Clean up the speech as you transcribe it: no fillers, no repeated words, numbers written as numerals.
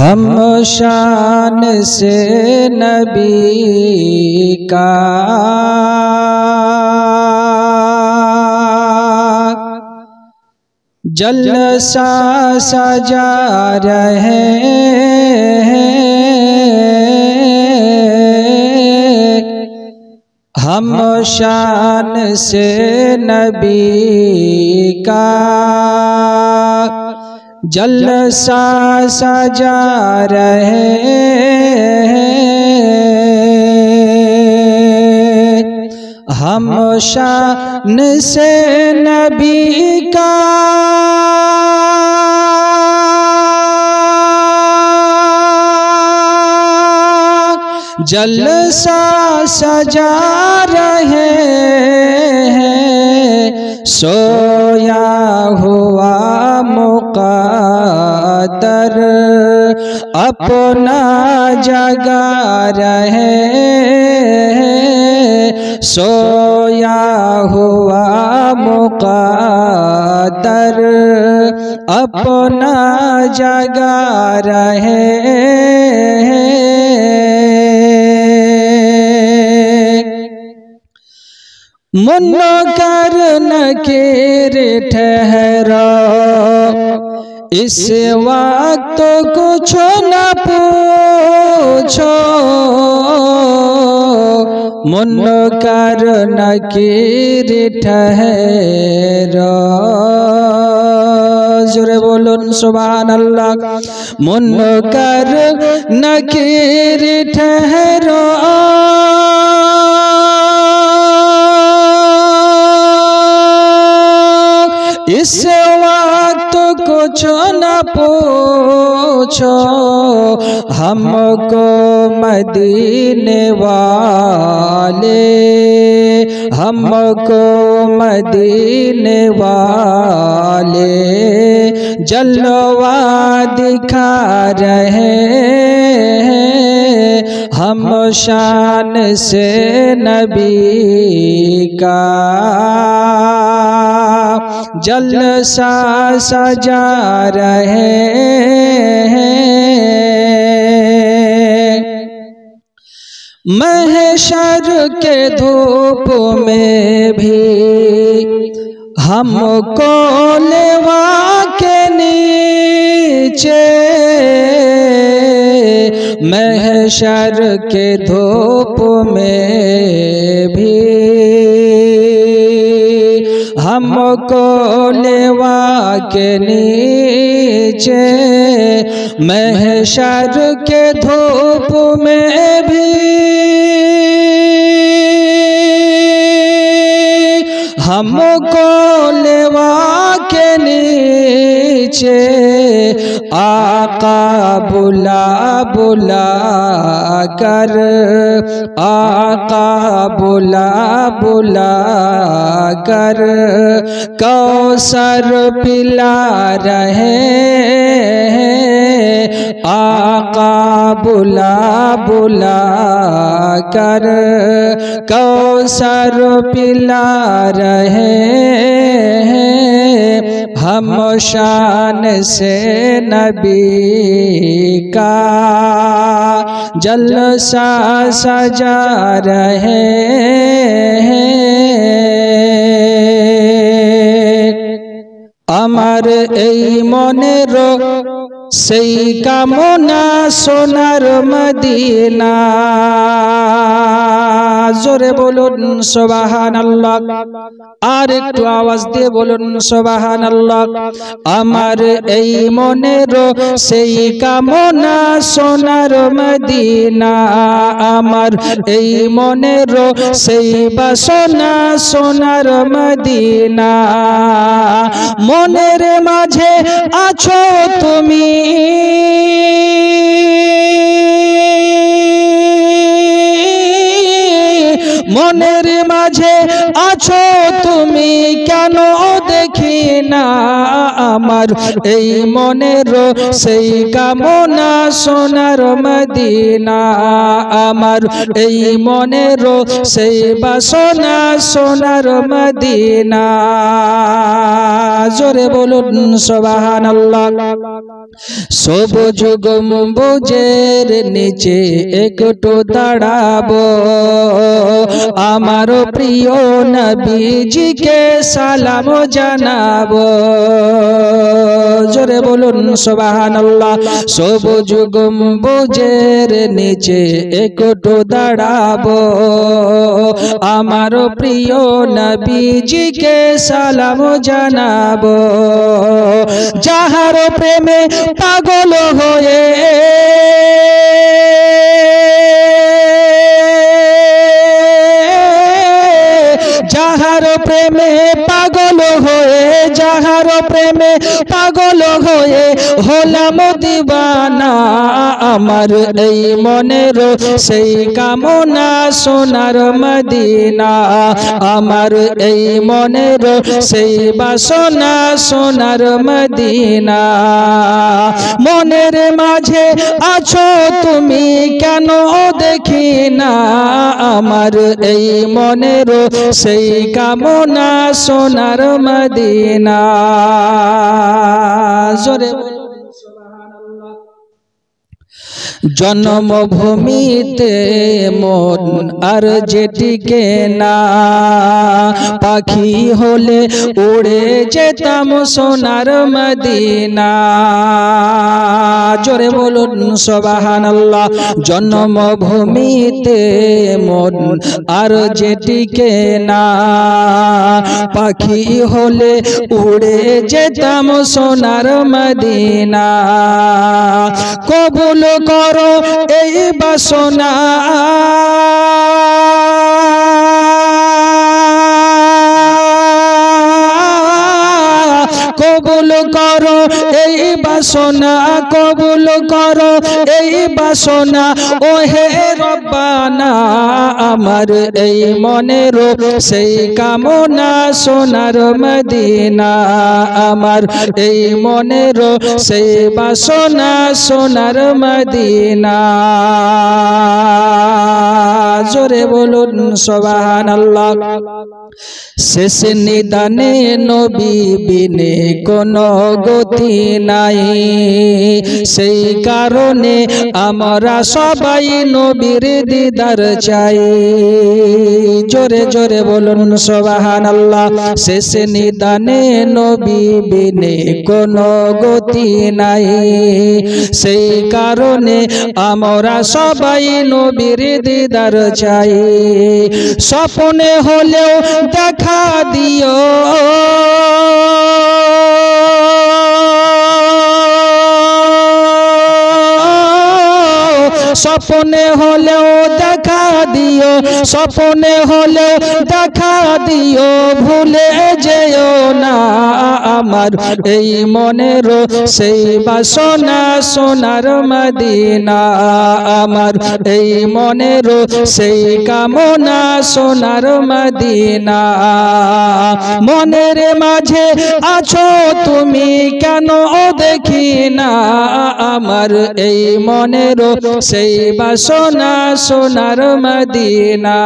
हम शान से नबी का जलसा सजा रहे हैं। हम शान से नबी का जलसा सजा रहे हैं। हम शान से नबी का जलसा सजा रहे हैं। सोया हुआ मुक़द्दर अपना जगा रहे हैं। सोया हुआ मुक़द्दर अपना जगा रहे हैं। मुनकर नकीर ठहरो, इस वक्त कुछ न पूछो। मुनकर नकीर ठहरो, जोरे बोलुन सुभान अल्लाह। मुनकर नकीर ठहरो, इस वक्त कुछ न पूछो। हमको मदीने वाले, हमको मदीने वाले जलवा दिखा रहे हैं। हम शान से नबी का जलसा सजा रहे हैं। महशर के धूप में भी हमको लेवा के नीचे, महशर के धूप में भी हमको लेवा के नीचे, महशर के धूप में भी हमको लेवा के नीचे। आका बुला बुला कर, आका बुला बुला कर कौसर पिला रहे हैं। आका बुला बुला कर कौसर पिला रहे हैं। हम शान से नबी का जलसा सजा रहे हैं। আমার এই মনের সেই কামনা সোনার মদিনা। জোরে বলুন সুবহানাল্লাহ, আর একটু আওয়াজ দিয়ে বলুন সুবহানাল্লাহ। আমার এই মনের সেই কামনা সোনার মদিনা, আমার এই মনের সেই বাসনা সোনার মদিনা। মনের মাঝে আছো তুমি, মনের মাঝে আছো তুমি, কেন দেখি না আমার এই মনের সেই কামনা সোনার মদিনা আমার এই মনের সেই বাসনা সোনার মদিনা জোরে বলুন সুবহানাল্লাহ সবুজ গম্বুজের নিচে একটু দাঁড়াবো আমার প্রিয় নবীজিকে সালাম জানাবো জোরে বলুন সুবহানাল্লাহ সবুজ গম্বুজের নিচে একটু দাঁড়াবো আমার প্রিয় নবীজিকে সালাম জানাবো যাহার প্রেমে পাগল হয়ে যাহার প্রেমে পাগল হয়ে যাহার প্রেমে পাগল হয়ে হলাম দিবানা আমার এই মনের সেই কামনা সোনার মদিনা আমার এই মনের সেই বাসনা সোনার মদিনা মনের মাঝে আছো তুমি কেন দেখি না আমার এই মনের সেই কামনা সোনার মদিনা জোরে জন্মভূমিতে মন আর যেটিকে না পাখি হলে উড়ে যেতাম সোনার মদিনা জোরে বলুন সুবহানাল্লাহ জন্মভূমিতে মন আর যেটিকে না পাখি হলে উড়ে যেতাম সোনার মদিনা কবুল করো এই বাসনা কবুল করো এই বাসনা কবুল করো এই বাসনা ও হে রব্বানা আমার এই মনের সেই কামনা সোনার মদিনা আমার এই মনের সেই বাসনা সোনার মদিনা জোরে বলুন সুবহানাল্লাহ শেষ নিদানে নবী বিনে কোনো গতি নাই সেই কারণে আমরা সবাই নবীর দিদার চাই জোরে জোরে বলুন সুবহানাল্লাহ শেষ নিদানে নবী বিনে কোনো গতি নাই সেই কারণে আমরা সবাই নবীর দিদার চাই স্বপ্নে হলেও দেখা দিও স্বপ্নে হলেও দেখা দিও স্বপ্নে হলেও দেখা দিও ভুলে যেও না আমার এই মনের সেই বাসনা সোনার মদিনা আমার এই মনের সেই কামনা সোনার মদিনা মনের মাঝে আছো তুমি কেন দেখি না আমার এই মনের সেই বাসনা সোনার মদিনা।